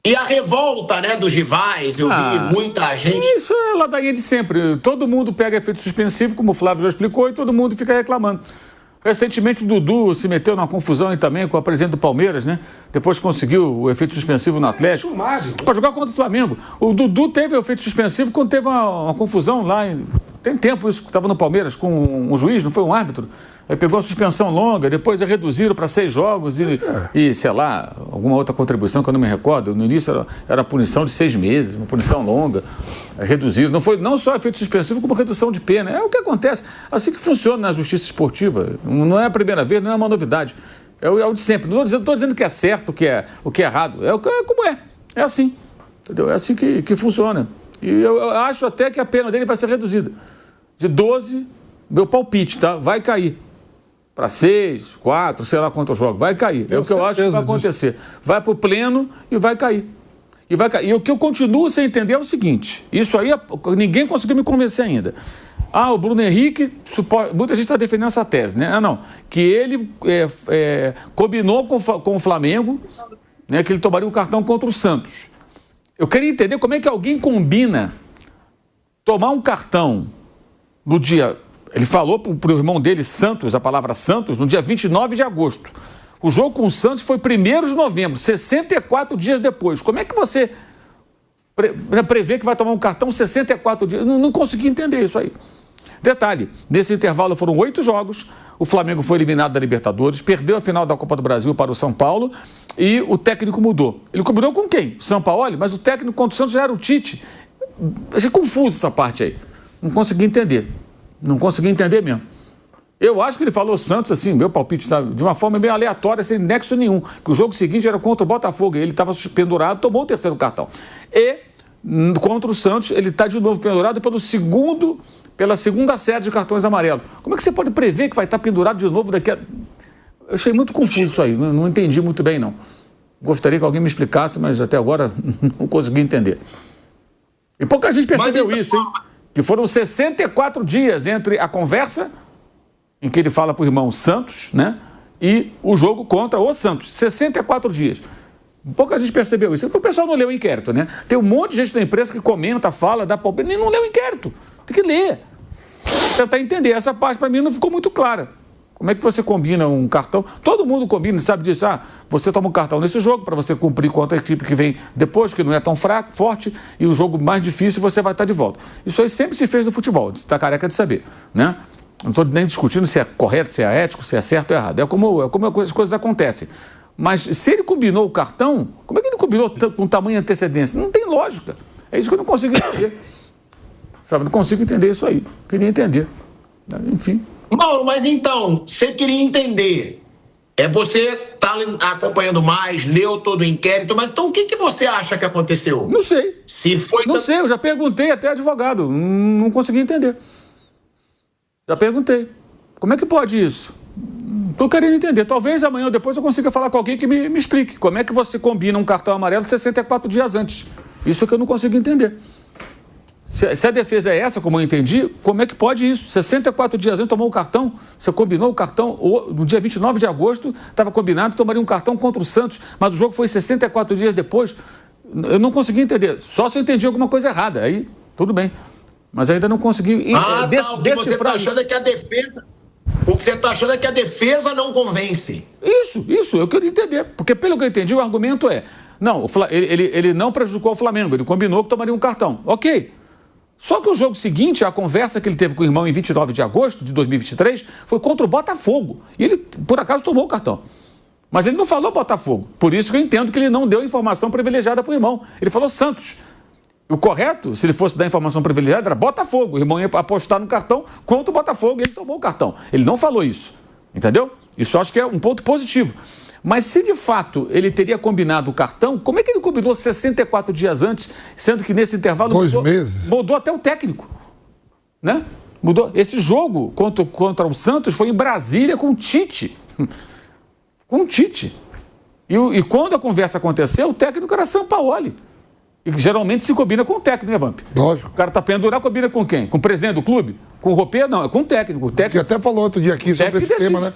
E a revolta, né, dos rivais, eu vi muita gente... Isso é ladainha de sempre. Todo mundo pega efeito suspensivo, como o Flávio já explicou, e todo mundo fica reclamando. Recentemente o Dudu se meteu numa confusão aí também com a presidente do Palmeiras, né? Depois conseguiu o efeito suspensivo no Atlético. Para jogar contra o Flamengo. O Dudu teve o efeito suspensivo quando teve uma confusão lá. Tem tempo isso, que estava no Palmeiras com um juiz, não foi um árbitro. Aí pegou a suspensão longa, depois reduziram para 6 jogos e, sei lá, alguma outra contribuição que eu não me recordo. No início era punição de 6 meses, uma punição longa, reduziram. Não só efeito suspensivo, como redução de pena. É o que acontece. Assim que funciona na justiça esportiva. Não é a primeira vez, não é uma novidade. É o de sempre. Não estou dizendo que é certo, o que é errado. É como é. É assim. Entendeu? É assim que funciona. E eu acho até que a pena dele vai ser reduzida. De 12, meu palpite, tá? Vai cair. Para 6, 4, sei lá quantos jogos. Vai cair. É o que eu acho que vai acontecer. Vai para o pleno e vai cair. E o que eu continuo sem entender é o seguinte. Isso aí, ninguém conseguiu me convencer ainda. O Bruno Henrique, muita gente está defendendo essa tese, né? Que ele combinou com o Flamengo, né, que ele tomaria o cartão contra o Santos. Eu queria entender como é que alguém combina tomar um cartão no dia... Ele falou para o irmão dele, Santos, a palavra Santos, no dia 29 de agosto. O jogo com o Santos foi 1º de novembro, 64 dias depois. Como é que você prevê que vai tomar um cartão 64 dias? Não consegui entender isso aí. Detalhe, nesse intervalo foram 8 jogos, o Flamengo foi eliminado da Libertadores, perdeu a final da Copa do Brasil para o São Paulo e o técnico mudou. Ele combinou com quem? São Paulo, mas o técnico contra o Santos já era o Tite. Achei confuso essa parte aí. Não consegui entender. Não consegui entender mesmo. Eu acho que ele falou Santos, assim, meu palpite, sabe, de uma forma meio aleatória, sem nexo nenhum. Que o jogo seguinte era contra o Botafogo. Ele estava pendurado, tomou o 3º cartão. E, contra o Santos, ele está de novo pendurado pela segunda série de cartões amarelos. Como é que você pode prever que vai estar pendurado de novo daqui a... Eu achei muito confuso isso aí. Não entendi muito bem, não. Gostaria que alguém me explicasse, mas até agora não consegui entender. E pouca gente percebeu isso, hein? Que foram 64 dias entre a conversa, em que ele fala para o irmão Santos, né? E o jogo contra o Santos. 64 dias. Pouca gente percebeu isso. O pessoal não leu o inquérito, né? Tem um monte de gente da imprensa que comenta, fala, dá palpite, nem não leu o inquérito. Tem que ler. Tentar entender. Essa parte, para mim, não ficou muito clara. Como é que você combina um cartão? Todo mundo combina, sabe disso. Você toma um cartão nesse jogo para você cumprir contra a equipe que vem depois, que não é tão forte, e o jogo mais difícil você vai estar de volta. Isso aí sempre se fez no futebol, você está careca de saber, né? Não estou nem discutindo se é correto, se é ético, se é certo ou errado. É como as coisas acontecem. Mas se ele combinou o cartão, como é que ele combinou com tamanha antecedência? Não tem lógica. É isso que eu não consigo entender. Sabe, não consigo entender isso aí. Queria entender. Enfim... Mauro, mas então, você queria entender, você está acompanhando mais, leu todo o inquérito, mas então o que você acha que aconteceu? Não sei. Não sei, eu já perguntei até advogado, não consegui entender. Já perguntei. Como é que pode isso? Estou querendo entender. Talvez amanhã ou depois eu consiga falar com alguém que me explique. Como é que você combina um cartão amarelo 64 dias antes? Isso que eu não consigo entender. Se a defesa é essa, como eu entendi, como é que pode isso? 64 dias antes tomou o cartão, você combinou o cartão, no dia 29 de agosto, estava combinado, tomaria um cartão contra o Santos, mas o jogo foi 64 dias depois. Eu não consegui entender, só se eu entendi alguma coisa errada, aí tudo bem. Mas ainda não consegui decifrar isso. O que você está achando é que a defesa não convence. Isso, eu queria entender, porque pelo que eu entendi, o argumento é, não, ele não prejudicou o Flamengo, ele combinou que tomaria um cartão, ok. Só que o jogo seguinte, a conversa que ele teve com o irmão em 29 de agosto de 2023, foi contra o Botafogo. E ele, por acaso, tomou o cartão. Mas ele não falou Botafogo. Por isso que eu entendo que ele não deu informação privilegiada para o irmão. Ele falou Santos. O correto, se ele fosse dar informação privilegiada, era Botafogo. O irmão ia apostar no cartão contra o Botafogo e ele tomou o cartão. Ele não falou isso. Entendeu? Isso eu acho que é um ponto positivo. Mas se de fato ele teria combinado o cartão, como é que ele combinou 64 dias antes, sendo que nesse intervalo 2 meses. Mudou até o técnico, né? Mudou. Esse jogo contra o Santos foi em Brasília com o Tite. Com o Tite. E quando a conversa aconteceu, o técnico era Sampaoli. E geralmente se combina com o técnico, né, Vamp? Lógico. O cara tá pendurado, combina com quem? Com o presidente do clube? Com o roupeiro? Não, é com o técnico. O técnico... Você até falou outro dia aqui sobre esse tema, né?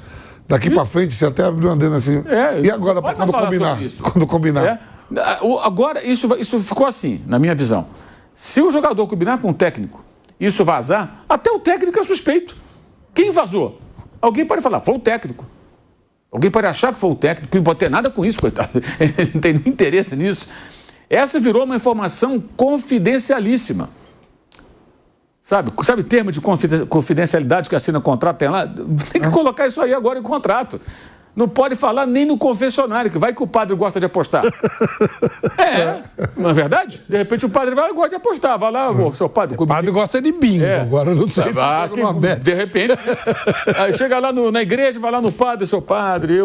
Daqui para frente, você até abriu andando assim. E agora, quando combinar? Quando combinar? Agora, isso ficou assim, na minha visão. Se o jogador combinar com o técnico, isso vazar, até o técnico é suspeito. Quem vazou? Alguém pode falar, foi o técnico. Alguém pode achar que foi o técnico, que não pode ter nada com isso, coitado. Ele não tem nem interesse nisso. Essa virou uma informação confidencialíssima. Sabe termo de confidencialidade que assina contrato, tem lá? Tem que colocar isso aí agora em contrato. Não pode falar nem no confessionário, que vai que o padre gosta de apostar. Não é verdade? De repente o padre gosta de apostar. Vai lá, seu padre. O padre gosta de bingo, agora não sei se de repente. Aí chega lá na igreja, vai lá no padre, seu padre,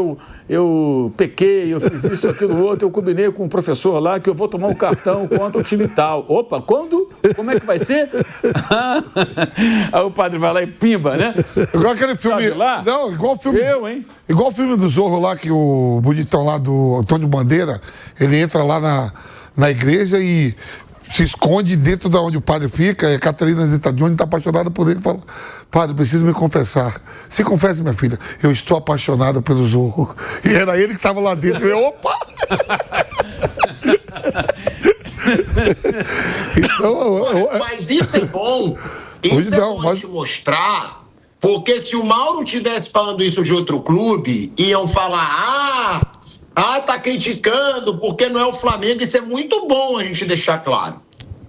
eu pequei, eu fiz isso, aquilo, outro, eu combinei com um professor lá que eu vou tomar um cartão contra o time tal. Opa, quando? Como é que vai ser? Aí o padre vai lá e pimba, né? Igual aquele filme. Lá? Não, igual o filme. Igual o filme do Zorro lá, que o bonitão lá do Antônio Bandeira, ele entra lá na igreja e se esconde dentro de onde o padre fica, e a Catarina Zeta-Jones está apaixonada por ele e fala, padre, preciso me confessar. Se confesse, minha filha, eu estou apaixonada pelo Zorro. E era ele que estava lá dentro. E eu, opa! Então, mas isso é bom. Isso é bom te mostrar. Porque se o Mauro tivesse falando isso de outro clube, iam falar, tá criticando porque não é o Flamengo. Isso é muito bom a gente deixar claro.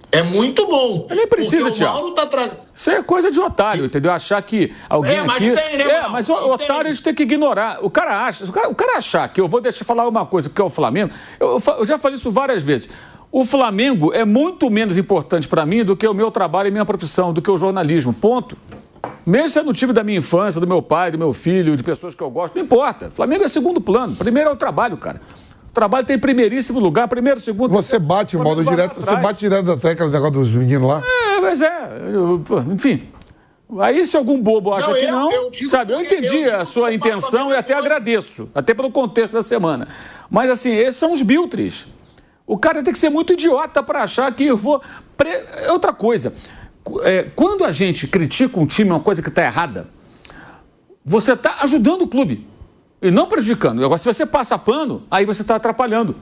É muito bom. Nem precisa, Thiago. O Mauro tá trazendo... Isso é coisa de otário, entendeu? Achar que alguém mas aqui... tem, né, mas o otário a gente tem que ignorar. O cara achar que eu vou deixar falar uma coisa porque é o Flamengo... Eu já falei isso várias vezes. O Flamengo é muito menos importante para mim do que o meu trabalho e minha profissão, do que o jornalismo. Ponto. Mesmo sendo o time da minha infância, do meu pai, do meu filho, de pessoas que eu gosto, não importa. O Flamengo é segundo plano. Primeiro é o trabalho, cara. O trabalho tem primeiríssimo lugar, primeiro, segundo... Você bate, modo direto, você bate direto da tecla do negócio dos meninos lá? Enfim. Aí se algum bobo acha que não, sabe, eu entendi a sua intenção e até agradeço, até pelo contexto da semana. Mas assim, esses são os biltres. O cara tem que ser muito idiota para achar que eu vou... Outra coisa... quando a gente critica um time, uma coisa que está errada, você está ajudando o clube e não prejudicando. Agora, se você passa pano, aí você está atrapalhando.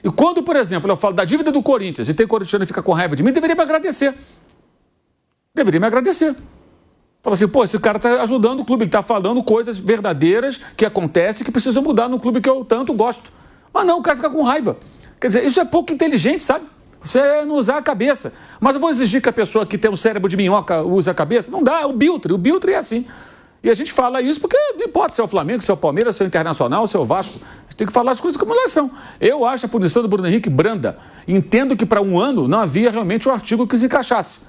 E quando, por exemplo, eu falo da dívida do Corinthians e tem corintiano que fica com raiva de mim, deveria me agradecer. Fala assim, esse cara está ajudando o clube, ele está falando coisas verdadeiras que acontecem, que precisam mudar no clube que eu tanto gosto. Mas não, o cara fica com raiva. Quer dizer, isso é pouco inteligente, sabe? Isso é não usar a cabeça. Mas eu vou exigir que a pessoa que tem um cérebro de minhoca use a cabeça? Não dá, é o biltre é assim. E a gente fala isso porque não importa se é o Flamengo, se é o Palmeiras, se é o Internacional, se é o Vasco. A gente tem que falar as coisas como elas são. Eu acho a punição do Bruno Henrique branda. Entendo que para um ano não havia realmente um artigo que se encaixasse.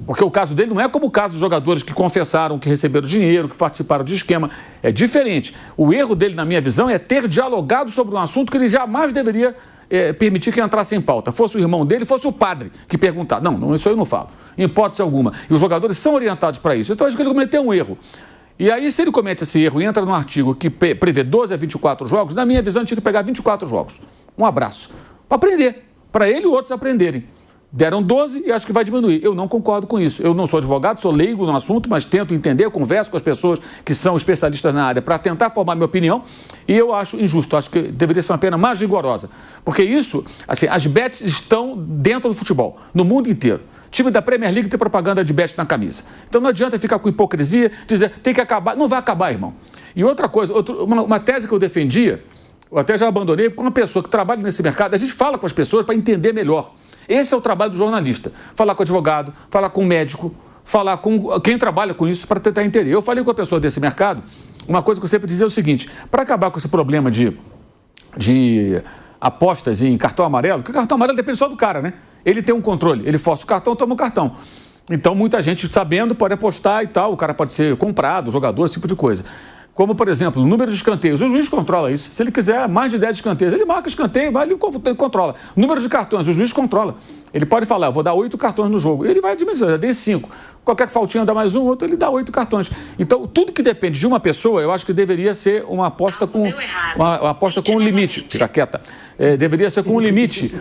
Porque o caso dele não é como o caso dos jogadores que confessaram, que receberam dinheiro, que participaram de esquema. É diferente. O erro dele, na minha visão, é ter dialogado sobre um assunto que ele jamais deveria permitir que entrasse em pauta. Fosse o irmão dele, fosse o padre que perguntar. Não, isso aí eu não falo. Em hipótese alguma. E os jogadores são orientados para isso. Então, acho que ele cometeu um erro. E aí, se ele comete esse erro e entra num artigo que prevê 12 a 24 jogos, na minha visão, tinha que pegar 24 jogos. Um abraço. Para aprender. Para ele e outros aprenderem. Deram 12 e acho que vai diminuir. Eu não concordo com isso. Eu não sou advogado, sou leigo no assunto, mas tento entender, converso com as pessoas que são especialistas na área para tentar formar minha opinião e eu acho injusto. Acho que deveria ser uma pena mais rigorosa. Porque isso, assim, as bets estão dentro do futebol, no mundo inteiro. Time da Premier League tem propaganda de bet na camisa. Então não adianta ficar com hipocrisia, dizer tem que acabar. Não vai acabar, irmão. E outra coisa, uma tese que eu defendia, eu até já abandonei, porque uma pessoa que trabalha nesse mercado, a gente fala com as pessoas para entender melhor. Esse é o trabalho do jornalista. Falar com o advogado, falar com o médico, falar com quem trabalha com isso para tentar entender. Eu falei com a pessoa desse mercado, uma coisa que eu sempre dizia é o seguinte, para acabar com esse problema de apostas em cartão amarelo, porque o cartão amarelo depende só do cara, né? Ele tem um controle, ele força o cartão, toma o cartão. Então muita gente sabendo pode apostar e tal, o cara pode ser comprado, jogador, esse tipo de coisa. Como, por exemplo, o número de escanteios. O juiz controla isso. Se ele quiser mais de 10 escanteios, ele marca escanteio, mas ele controla. Número de cartões, o juiz controla. Ele pode falar, eu vou dar 8 cartões no jogo. Ele vai diminuir, já dei 5. Qualquer faltinha dá mais um, outro, ele dá 8 cartões. Então, tudo que depende de uma pessoa, eu acho que deveria ser uma aposta com um limite. Fica quieta. Deveria ser com um limite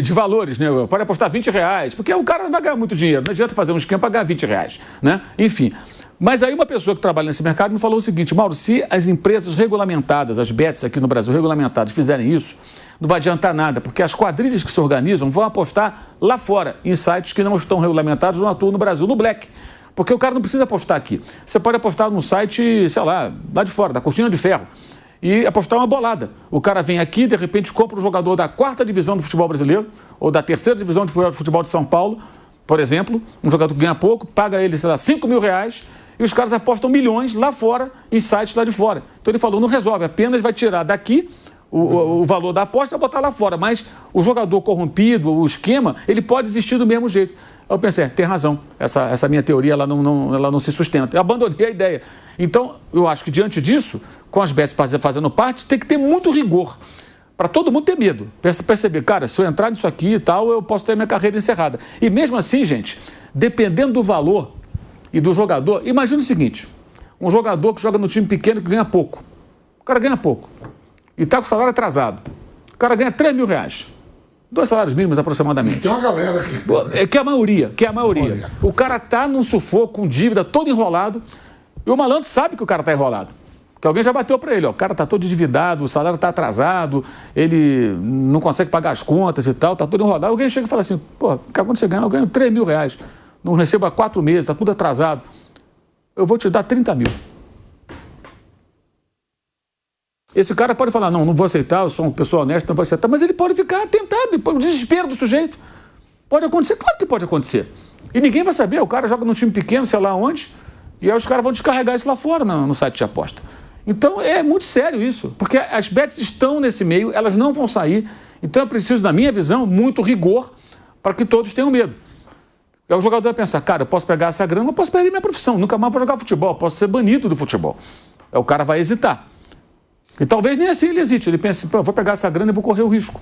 de valores, né? Pode apostar R$20, porque o cara não vai ganhar muito dinheiro. Não adianta fazer um esquema para ganhar R$20, né? Enfim. Mas aí uma pessoa que trabalha nesse mercado me falou o seguinte: Mauro, se as empresas regulamentadas, as bets aqui no Brasil regulamentadas, fizerem isso, não vai adiantar nada, porque as quadrilhas que se organizam vão apostar lá fora, em sites que não estão regulamentados, não atuam no Brasil, no black. Porque o cara não precisa apostar aqui. Você pode apostar num site, sei lá de fora, da Cortina de Ferro, e apostar uma bolada. O cara vem aqui, de repente compra um jogador da 4ª divisão do futebol brasileiro, ou da 3ª divisão de futebol de São Paulo, por exemplo, um jogador que ganha pouco, paga ele, sei lá, R$5.000, e os caras apostam milhões lá fora, em sites lá de fora. Então ele falou, não resolve, apenas vai tirar daqui o valor da aposta e botar lá fora. Mas o jogador corrompido, o esquema, ele pode existir do mesmo jeito. Eu pensei, tem razão, essa minha teoria ela não se sustenta. Eu abandonei a ideia. Então, eu acho que diante disso, com as bets fazendo parte, tem que ter muito rigor. Para todo mundo ter medo. Perceber, cara, se eu entrar nisso aqui e tal, eu posso ter minha carreira encerrada. E mesmo assim, gente, dependendo do valor e do jogador, imagina o seguinte: um jogador que joga no time pequeno que ganha pouco. O cara ganha pouco. E está com o salário atrasado. O cara ganha R$3.000. 2 salários mínimos aproximadamente. Tem uma galera aqui. Que é a maioria. O cara está num sufoco, com dívida, todo enrolado. E o malandro sabe que o cara está enrolado. Que alguém já bateu para ele, ó, o cara está todo endividado, o salário está atrasado, ele não consegue pagar as contas e tal, está todo enrolado. Alguém chega e fala assim, pô, quando você ganha, eu ganho R$3.000, não recebo há 4 meses, está tudo atrasado. Eu vou te dar 30 mil. Esse cara pode falar, não vou aceitar, eu sou uma pessoa honesta, não vou aceitar, mas ele pode ficar tentado, o desespero do sujeito. Pode acontecer, claro que pode acontecer. E ninguém vai saber, o cara joga num time pequeno, sei lá onde, e aí os caras vão descarregar isso lá fora no site de aposta. Então é muito sério isso, porque as bets estão nesse meio, elas não vão sair, então é preciso, na minha visão, muito rigor para que todos tenham medo. O jogador vai pensar, cara, eu posso pegar essa grana, eu posso perder minha profissão, nunca mais vou jogar futebol, eu posso ser banido do futebol. Aí o cara vai hesitar. E talvez nem assim ele hesite, ele pensa, pô, eu vou pegar essa grana e vou correr o risco.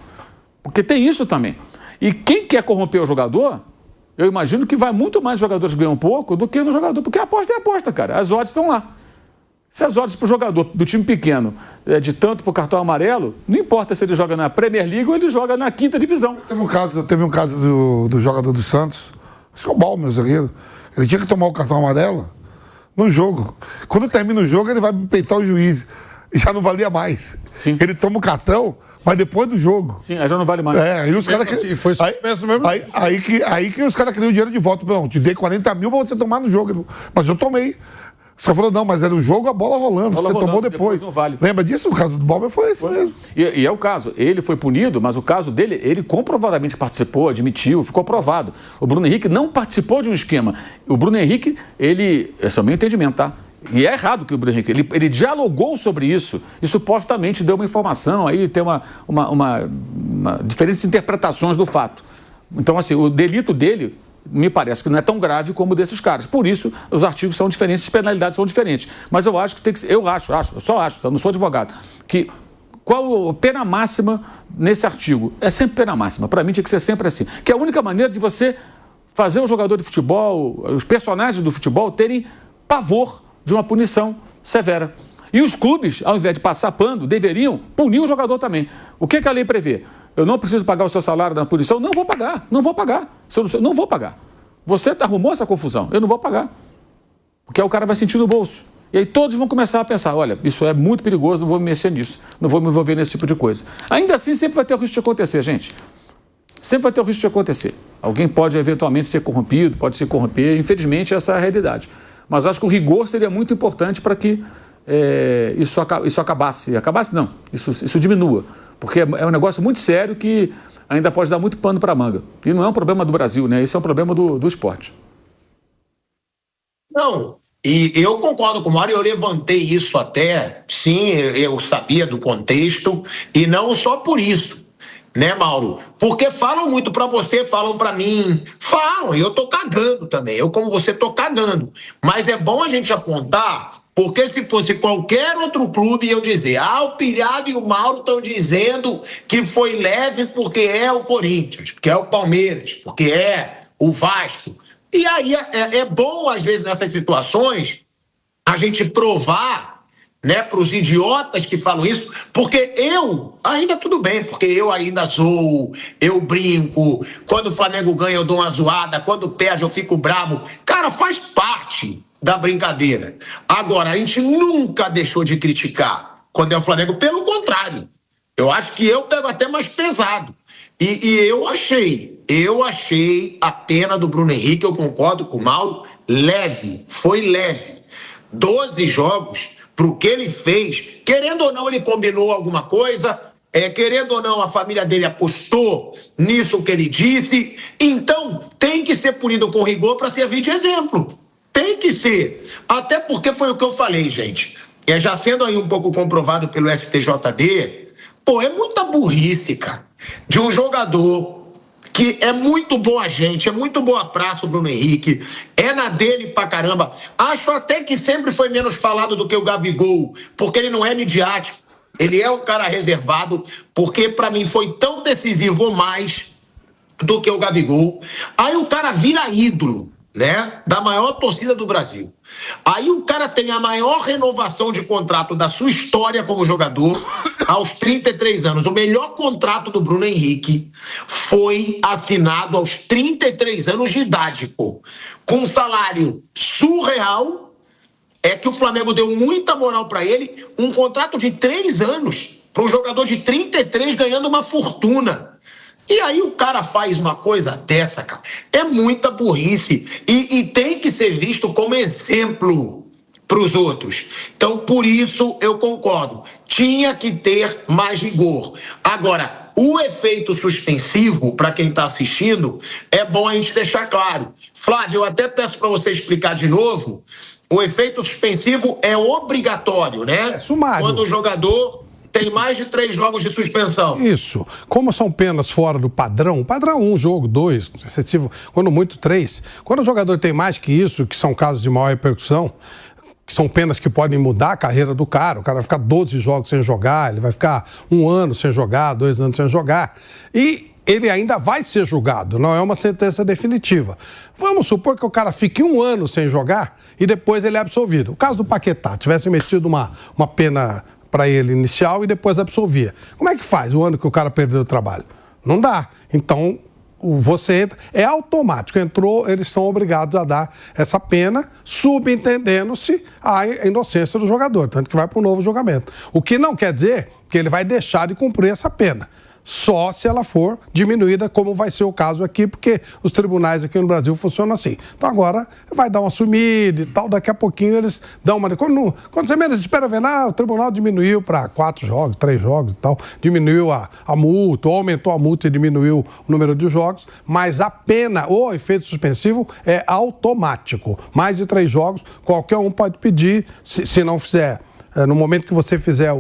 Porque tem isso também. E quem quer corromper o jogador, eu imagino que vai muito mais jogadores que ganham pouco do que no jogador, porque a aposta é aposta, cara, as odds estão lá. Se as odds para o jogador do time pequeno é de tanto para o cartão amarelo, não importa se ele joga na Premier League ou ele joga na 5ª divisão. Teve um caso do jogador do Santos, acho que é o Bal, meu zagueiro. Ele tinha que tomar o cartão amarelo no jogo. Quando termina o jogo, ele vai peitar o juiz. E já não valia mais. Sim. Ele toma o cartão, mas depois do jogo. Sim, aí já não vale mais. Aí os caras que foi suspenso mesmo. Aí que os caras queriam o dinheiro de volta. Não, te dei 40 mil pra você tomar no jogo. Mas eu tomei. Os caras falaram, não, mas era o jogo, a bola rolando. Você tomou depois. Não vale. Lembra disso? O caso do Bob foi esse mesmo. E é o caso. Ele foi punido, mas o caso dele, ele comprovadamente participou, admitiu, ficou provado. O Bruno Henrique não participou de um esquema. O Bruno Henrique, esse é o meu entendimento, tá? E é errado que o Bruno Henrique, ele dialogou sobre isso e supostamente deu uma informação, aí tem diferentes interpretações do fato. Então, assim, o delito dele me parece que não é tão grave como o desses caras. Por isso, os artigos são diferentes, as penalidades são diferentes. Mas eu acho que tem que ser, eu só acho, tá? Não sou advogado, que qual a pena máxima nesse artigo? É sempre pena máxima. Para mim tinha que ser sempre assim. Que é a única maneira de você fazer o jogador de futebol, os personagens do futebol terem pavor de uma punição severa. E os clubes, ao invés de passar pano, deveriam punir o jogador também. O que a lei prevê? Eu não preciso pagar o seu salário na punição? Não vou pagar. Não vou pagar. Você arrumou essa confusão. Eu não vou pagar. Porque aí o cara vai sentir no bolso. E aí todos vão começar a pensar, olha, isso é muito perigoso, não vou me mexer nisso. Não vou me envolver nesse tipo de coisa. Ainda assim, sempre vai ter o risco de acontecer, gente. Sempre vai ter o risco de acontecer. Alguém pode eventualmente ser corrompido, pode se corromper. Infelizmente, essa é a realidade. Mas acho que o rigor seria muito importante para que isso acabasse. Acabasse não, isso diminua. Porque é um negócio muito sério que ainda pode dar muito pano para a manga. E não é um problema do Brasil, né? Isso é um problema do esporte. Não, e eu concordo com o Mário, eu levantei isso até, sim, eu sabia do contexto, e não só por isso. Né, Mauro? Porque falam muito pra você, falam pra mim, falam, e eu tô cagando também, eu como você tô cagando, mas é bom a gente apontar, porque se fosse qualquer outro clube eu dizer, o Pilhado e o Mauro estão dizendo que foi leve porque é o Corinthians, porque é o Palmeiras, porque é o Vasco, e aí é bom às vezes nessas situações a gente provar, né, para os idiotas que falam isso, porque eu, ainda tudo bem, porque eu ainda zoo, eu brinco, quando o Flamengo ganha eu dou uma zoada, quando perde eu fico bravo. Cara, faz parte. da brincadeira. Agora, a gente nunca deixou de criticar quando é o Flamengo, pelo contrário. Eu acho que eu pego até mais pesado. E eu achei a pena do Bruno Henrique, eu concordo com o Mauro, leve, foi leve. 12 jogos, pro que ele fez, querendo ou não, ele combinou alguma coisa, querendo ou não, a família dele apostou nisso que ele disse, então tem que ser punido com rigor para servir de exemplo. Tem que ser. Até porque foi o que eu falei, gente. Já sendo aí um pouco comprovado pelo STJD, é muita burrice, cara, de um jogador que é muito boa gente, é muito boa praça o Bruno Henrique, é na dele pra caramba. Acho até que sempre foi menos falado do que o Gabigol, porque ele não é midiático, ele é um cara reservado, porque pra mim foi tão decisivo ou mais do que o Gabigol. Aí o cara vira ídolo, né, da maior torcida do Brasil. Aí o cara tem a maior renovação de contrato da sua história como jogador aos 33 anos. O melhor contrato do Bruno Henrique foi assinado aos 33 anos de idade, com um salário surreal. É que o Flamengo deu muita moral para ele, um contrato de 3 anos para um jogador de 33 ganhando uma fortuna. E aí o cara faz uma coisa dessa, cara. É muita burrice. E tem que ser visto como exemplo para os outros. Então, por isso, eu concordo. Tinha que ter mais rigor. Agora, o efeito suspensivo, para quem está assistindo, é bom a gente deixar claro. Flávio, eu até peço para você explicar de novo. O efeito suspensivo é obrigatório, né? É sumário. Quando o jogador tem mais de 3 jogos de suspensão. Isso. Como são penas fora do padrão 1 jogo, 2, excessivo, quando muito 3. Quando o jogador tem mais que isso, que são casos de maior repercussão, que são penas que podem mudar a carreira do cara, o cara vai ficar 12 jogos sem jogar, ele vai ficar 1 ano sem jogar, 2 anos sem jogar, e ele ainda vai ser julgado, não é uma sentença definitiva. Vamos supor que o cara fique 1 ano sem jogar e depois ele é absolvido. O caso do Paquetá, tivesse metido uma pena para ele inicial e depois absolvia. Como é que faz o ano que o cara perdeu o trabalho? Não dá. Então, você entra, é automático. Entrou, eles são obrigados a dar essa pena, subentendendo-se a inocência do jogador, tanto que vai para um novo julgamento. O que não quer dizer que ele vai deixar de cumprir essa pena. Só se ela for diminuída, como vai ser o caso aqui, porque os tribunais aqui no Brasil funcionam assim. Então agora vai dar uma sumida e tal, daqui a pouquinho eles dão uma... Quando você menos espera ver, o tribunal diminuiu para 4 jogos, 3 jogos e tal, diminuiu a multa, ou aumentou a multa e diminuiu o número de jogos, mas a pena, o efeito suspensivo é automático. Mais de 3 jogos, qualquer um pode pedir, se não fizer, no momento que você fizer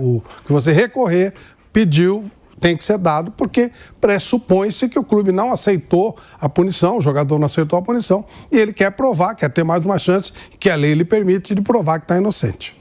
que você recorrer, pediu, tem que ser dado, porque pressupõe-se que o clube não aceitou a punição, o jogador não aceitou a punição, e ele quer provar, quer ter mais uma chance, que a lei lhe permite de provar que está inocente.